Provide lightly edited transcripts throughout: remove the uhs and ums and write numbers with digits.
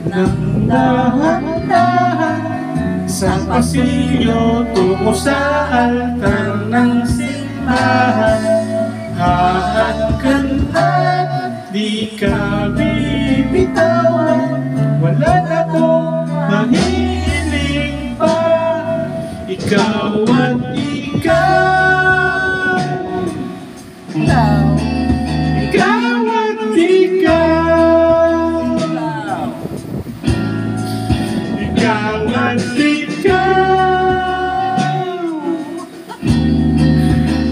Nang dahan-dahan sa pasilyo tungo sa altar ng simbahan, hahangkan at di ka bibitawan. Wala na akong mahiling pa, ikaw at ikaw. Ikaw at ikaw. Ikaw at ikaw.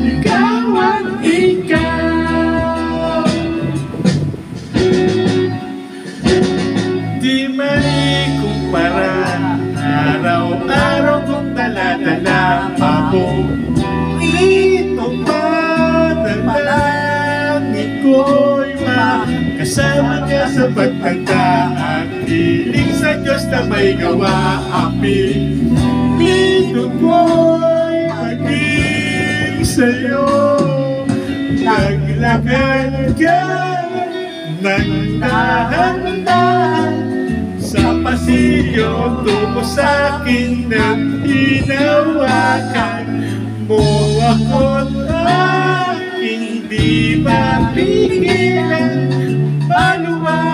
Ikaw at ikaw. Di maikumpara, araw-araw kong dala-dala ako. Ito pa dalangin ko'y makasama niya sa pagtanda at hiling sa Diyos na may gawa amin. Dito ko'y maging sa'yo, naglakad ka ng dahan-dahan sa pasilyo tungo sa'kin nang hinawakan mo ako't aking di mapigilan. Paluwa